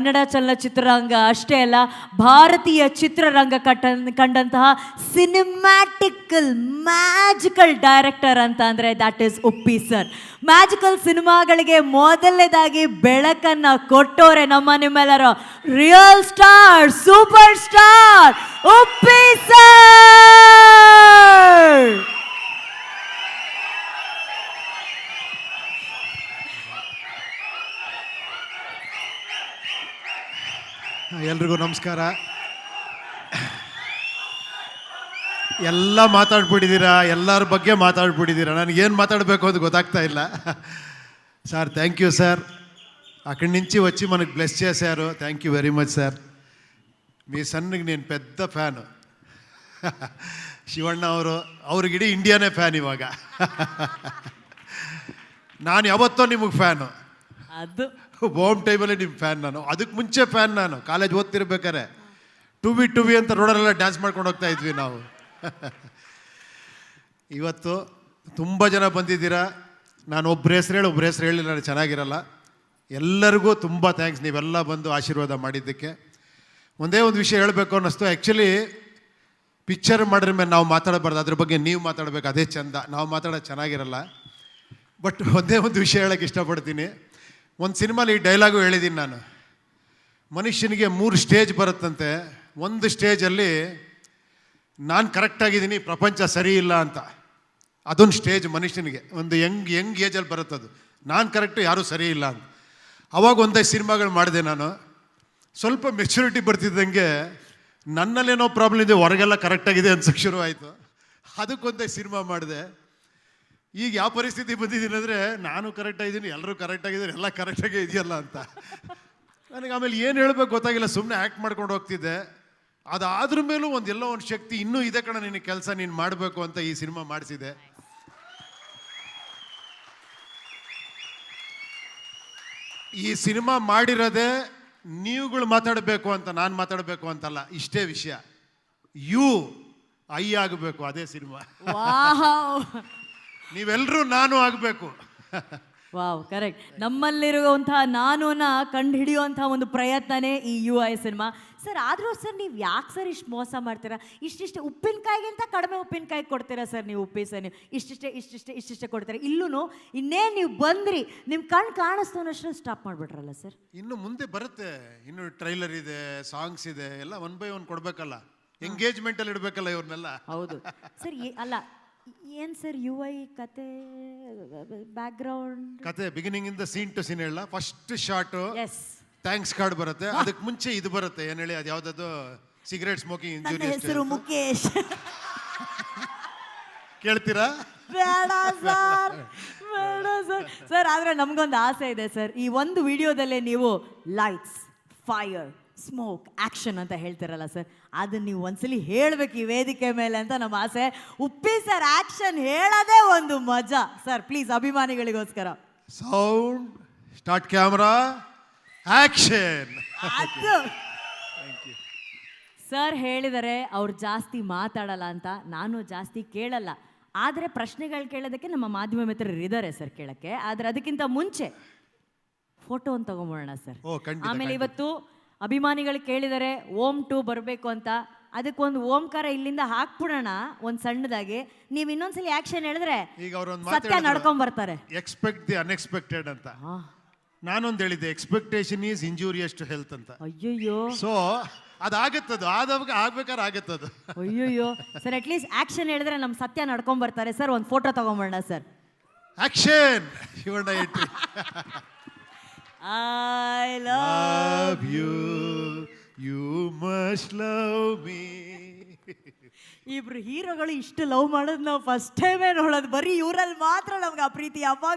ಕನ್ನಡ ಚಲನಚಿತ್ರರಂಗ ಅಷ್ಟೇ ಅಲ್ಲ, ಭಾರತೀಯ ಚಿತ್ರರಂಗ ಕಂಡಂತಹ ಸಿನಿಮ್ಯಾಟಿಕಲ್ ಮ್ಯಾಜಿಕಲ್ ಡೈರೆಕ್ಟರ್ ಅಂತ ಅಂದರೆ that is Uppi sir. Magical ಸಿನಿಮಾಗಳಿಗೆ ಮೊದಲನೇದಾಗಿ ಬೆಳಕನ್ನು ಕೊಟ್ಟೋರೆ ನಿಮ್ಮೆಲ್ಲರ real star, super star Uppi sir. ಎಲ್ರಿಗೂ ನಮಸ್ಕಾರ. ಎಲ್ಲ ಮಾತಾಡ್ಬಿಟ್ಟಿದ್ದೀರಾ, ಎಲ್ಲರ ಬಗ್ಗೆ ಮಾತಾಡ್ಬಿಟ್ಟಿದ್ದೀರಾ. ನನಗೇನು మాట్లాడಬೇಕು ಅಂತ ಗೊತ್ತಾಗ್ತಾ ಇಲ್ಲ. Sir thank you sir. అక్కడి నుంచి వచ్చి మనకు బ్లెస్ చేశారు. Thank you very much sir. మీ సన్నికి నేను పెద్ద ఫ్యాను. ಶಿವಣ್ಣ ಅವ್ರಿಗೆ ಇಡೀ ಇಂಡಿಯಾನೇ ಫ್ಯಾನ್ ಇವಾಗ. ನಾನು ಯಾವತ್ತೋ ನಿಮಗೆ ಫ್ಯಾನು. ಅದು ಹೋಮ್ ಟೈಮಲ್ಲಿ ನಿಮ್ಮ ಫ್ಯಾನ್ ನಾನು. ಅದಕ್ಕೆ ಮುಂಚೆ ಫ್ಯಾನ್ ನಾನು. ಕಾಲೇಜ್ ಓದ್ತಿರ್ಬೇಕಾರೆ ಟು ಬಿ ಅಂತ ರೋಡಲ್ಲೆಲ್ಲ ಡ್ಯಾನ್ಸ್ ಮಾಡ್ಕೊಂಡು ಹೋಗ್ತಾ ಇದ್ವಿ ನಾವು. ಇವತ್ತು ತುಂಬ ಜನ ಬಂದಿದ್ದೀರಾ. ನಾನು ಒಬ್ಬರ ಹೆಸರು ಹೇಳಿ ನಾನು ಚೆನ್ನಾಗಿರಲ್ಲ. ಎಲ್ಲರಿಗೂ ತುಂಬ ಥ್ಯಾಂಕ್ಸ್, ನೀವೆಲ್ಲ ಬಂದು ಆಶೀರ್ವಾದ ಮಾಡಿದ್ದಕ್ಕೆ. ಒಂದೇ ಒಂದು ವಿಷಯ ಹೇಳಬೇಕು ಅನ್ನಿಸ್ತು. ಆ್ಯಕ್ಚುಲಿ ಪಿಕ್ಚರ್ ಮಾಡಿದ ಮೇಲೆ ನಾವು ಮಾತಾಡಬಾರ್ದು, ಅದ್ರ ಬಗ್ಗೆ ನೀವು ಮಾತಾಡಬೇಕು, ಅದೇ ಚಂದ. ನಾವು ಮಾತಾಡೋದು ಚೆನ್ನಾಗಿರಲ್ಲ. ಬಟ್ ಒಂದೇ ಒಂದು ವಿಷಯ ಹೇಳೋಕ್ಕೆ ಇಷ್ಟಪಡ್ತೀನಿ. ಒಂದು ಸಿನಿಮಾಲಿ ಈ ಡೈಲಾಗು ಹೇಳಿದ್ದೀನಿ ನಾನು. ಮನುಷ್ಯನಿಗೆ 3 ಸ್ಟೇಜ್ ಬರುತ್ತಂತೆ. ಒಂದು ಸ್ಟೇಜಲ್ಲಿ ನಾನು ಕರೆಕ್ಟಾಗಿದ್ದೀನಿ, ಪ್ರಪಂಚ ಸರಿ ಇಲ್ಲ ಅಂತ. ಅದೊಂದು ಸ್ಟೇಜ್ ಮನುಷ್ಯನಿಗೆ. ಒಂದು ಯಂಗ್ ಏಜಲ್ಲಿ ಬರುತ್ತದು. ನಾನು ಕರೆಕ್ಟು, ಯಾರೂ ಸರಿ ಇಲ್ಲ ಅಂತ. ಅವಾಗ ಒಂದೇ ಸಿನಿಮಾಗಳು ಮಾಡಿದೆ ನಾನು. ಸ್ವಲ್ಪ ಮೆಚುರಿಟಿ ಬರ್ತಿದ್ದಂಗೆ ನನ್ನಲ್ಲೇನೋ ಪ್ರಾಬ್ಲಮ್ ಇದೆ, ಹೊರಗೆಲ್ಲ ಕರೆಕ್ಟಾಗಿದೆ ಅನ್ಸೋಕ್ಕೆ ಶುರು ಆಯಿತು. ಅದಕ್ಕೊಂದೇ ಸಿನಿಮಾ ಮಾಡಿದೆ. ಈಗ ಯಾವ ಪರಿಸ್ಥಿತಿ ಬಂದಿದ್ದೀನಿ ಅಂದರೆ, ನಾನು ಕರೆಕ್ಟಾಗಿದ್ದೀನಿ, ಎಲ್ಲರೂ ಕರೆಕ್ಟಾಗಿದ್ದೀನಿ, ಎಲ್ಲ ಕರೆಕ್ಟಾಗೇ ಇದೆಯಲ್ಲ ಅಂತ. ನನಗೆ ಆಮೇಲೆ ಏನು ಹೇಳಬೇಕು ಗೊತ್ತಾಗಿಲ್ಲ. ಸುಮ್ಮನೆ ಆ್ಯಕ್ಟ್ ಮಾಡ್ಕೊಂಡು ಹೋಗ್ತಿದ್ದೆ. ಅದಾದ್ರ ಮೇಲೂ ಎಲ್ಲೋ ಒಂದು ಶಕ್ತಿ ಇನ್ನೂ ಇದೆ ಕಣ, ನಿನ್ನ ಕೆಲಸ ನೀನು ಮಾಡಬೇಕು ಅಂತ ಈ ಸಿನಿಮಾ ಮಾಡಿಸಿದೆ. ಈ ಸಿನಿಮಾ ಮಾಡಿರೋದೇ ನೀವುಗಳು ಮಾತಾಡಬೇಕು ಅಂತ, ನಾನು ಮಾತಾಡಬೇಕು ಅಂತಲ್ಲ. ಇಷ್ಟೇ ವಿಷಯ. ಐ ಆಗಬೇಕು, ಅದೇ ಸಿನಿಮಾ. ನೀವೆಲ್ಲರೂ ನಾನು ಆಗಬೇಕು. Wow, correct. ನಮ್ಮಲ್ಲಿರುವಂತಹ ನಾನುನ ಕಂಡು ಹಿಡಿಯುವಂತಹ ಒಂದು ಪ್ರಯತ್ನನೇ ಈ UI ಸಿನಿಮಾ ಸರ್. ಆದರೂ ಸರ್ ನೀವು ಯಾಕೆ ಸರ್ ಇಷ್ಟು ಮೋಸ ಮಾಡ್ತೀರಾ? ಇಷ್ಟಿಷ್ಟೇ ಉಪ್ಪಿನಕಾಯಿಗಿಂತ ಕಡಿಮೆ ಉಪ್ಪಿನಕಾಯಿ ಕೊಡ್ತೀರಾ ಸರ್ ನೀವು ಉಪ್ಪಿ ಸರ್. ನೀವು ಇಷ್ಟಿಷ್ಟೇ ಕೊಡ್ತೀರಾ. ಇಲ್ಲೂ ಇನ್ನೇನು ನೀವು ಬಂದ್ರಿ, ನಿಮ್ಮ ಕಣ್ಣು ಕಾಣಿಸ್ತೋನಷ್ಟು ಸ್ಟಾಪ್ ಮಾಡಿಬಿಟ್ರಲ್ಲ ಸರ್. ಇನ್ನು ಮುಂದೆ ಬರುತ್ತೆ. ಇನ್ನು ಟ್ರೈಲರ್ ಇದೆ, ಸಾಂಗ್ಸ್ ಇದೆ, ಎಲ್ಲ 1 by 1 ಕೊಡಬೇಕಲ್ಲ. ಎಂಗೇಜ್ಮೆಂಟಲ್ಲಿ ಇಡಬೇಕಲ್ಲ ಇವ್ರನ್ನೆಲ್ಲ. ಹೌದು ಸರ್. ಅಲ್ಲ ಏನು ಸರ್ UI ಕತೆ, ಬ್ಯಾಕ್ಗ್ರೌಂಡ್ ಕತೆ ಬಿಗಿನಿಂಗ್ ಇಂದ ಸೀನ್ ಟು ಸೀನ್ ಹೇಳ. ಫಸ್ಟ್ ಶಾರ್ಟು ಥ್ಯಾಂಕ್ಸ್ ಕಾರ್ಡ್ ಬರುತ್ತೆ. ಅದಕ್ಕೆ ಮುಂಚೆ ಇದು ಬರುತ್ತೆ, ಏನು ಹೇಳಿ, ಅದು ಯಾವುದದು, ಸಿಗರೇಟ್ ಸ್ಮೋಕಿಂಗ್ ಇಂಜುರಿ. ಹೆಸರು ಮುಖೇಶ್. ಕೇಳ್ತೀರಾ? ಬೇಡ ಸರ್, ಬೇಡ ಸರ್. ಸರ್ ಆದರೆ ನಮಗೊಂದು ಆಸೆ ಇದೆ ಸರ್. ಈ ಒಂದು ವಿಡಿಯೋದಲ್ಲೇ ನೀವು ಲೈಟ್ಸ್, ಫೈರ್, ಸ್ಮೋಕ್, ಆ್ಯಕ್ಷನ್ ಅಂತ ಹೇಳ್ತಿರಲ್ಲ ಸರ್, ಅದನ್ನು ನೀವು ಒಂದ್ಸಲಿ ಹೇಳಬೇಕು ಈ ವೇದಿಕೆ ಮೇಲೆ ಅಂತ ನಮ್ಮ ಆಸೆ. ಉಪ್ಪಿ ಸರ್ ಆ್ಯಕ್ಷನ್ ಹೇಳೋದೇ ಒಂದು ಮಜಾ ಸರ್. ಪ್ಲೀಸ್ ಅಭಿಮಾನಿಗಳಿಗೋಸ್ಕರ ಸೌಂಡ್ ಸ್ಟಾರ್ಟ್, ಕ್ಯಾಮ್ರಾ ಆ್ಯಕ್ಷನ್. ಅದು ಸರ್ ಹೇಳಿದರೆ ಅವ್ರು ಜಾಸ್ತಿ ಮಾತಾಡಲ್ಲ ಅಂತ, ನಾನು ಜಾಸ್ತಿ ಕೇಳಲ್ಲ. ಆದರೆ ಪ್ರಶ್ನೆಗಳು ಕೇಳೋದಕ್ಕೆ ನಮ್ಮ ಮಾಧ್ಯಮ ಮಿತ್ರರು ಇದ್ದಾರೆ ಸರ್ ಕೇಳಕ್ಕೆ. ಆದರೆ ಅದಕ್ಕಿಂತ ಮುಂಚೆ ಫೋಟೋ ಒಂದು ತಗೊಂಬೋಣ ಸರ್. ಆಮೇಲೆ ಇವತ್ತು ಅಭಿಮಾನಿಗಳು ಕೇಳಿದರೆ ಓಂ 2 ಬರಬೇಕು ಅಂತ. ಅದಕ್ಕೊಂದು ಓಂಕಾರ ಇಲ್ಲಿಂದ ಹಾಕ್ಬಿಡೋಣ ಒಂದು ಸಣ್ಣದಾಗಿ. ನೀವು ಇನ್ನೊಂದ್ಸಲಿ ಆಕ್ಷನ್ ಹೇಳಿದ್ರೆ ಸತ್ಯ ನಡ್ಕೊಂಡ್ ಬರ್ತಾರೆ. ಎಕ್ಸ್ಪೆಕ್ಟ್ ದಿ ಅನ್ಎಕ್ಸ್ಪೆಕ್ಟೆಡ್ ಅಂತ ನಾನೊಂದು ಹೇಳಿದ್ದೆ. Expectation is injurious to health ಅಂತ. ಅಯ್ಯಯ್ಯೋ, ಸೊ ಅದಾಗತ್ತದು, ಆದಾಗ ಆಗ್ಬೇಕಾದ್ರೆ ಆಗತ್ತದು. ಅಯ್ಯಯ್ಯೋ ಸರ್, ಅಟ್ಲೀಸ್ಟ್ ಆಕ್ಷನ್ ಹೇಳಿದ್ರೆ ನಮ್ಮ ಸತ್ಯ ನಡ್ಕೊಂಡ್ ಬರ್ತಾರೆ ಸರ್. ಒಂದು ಫೋಟೋ ತಗೊಂಬೋಣ sir. Action. Shivanna entry. I love you, you must love me. ಇಬ್ರು ಹೀರೋಗಳು ಇಷ್ಟು ಲವ್ ಮಾಡೋದು ನಾವು ಫಸ್ಟ್ ಟೈಮೇ ನೋಡೋದು. ಬರೀ ಇವರಲ್ಲಿ ಮಾತ್ರ ನಮ್ಗೆ ಆ ಪ್ರೀತಿ. ಅವಾಗ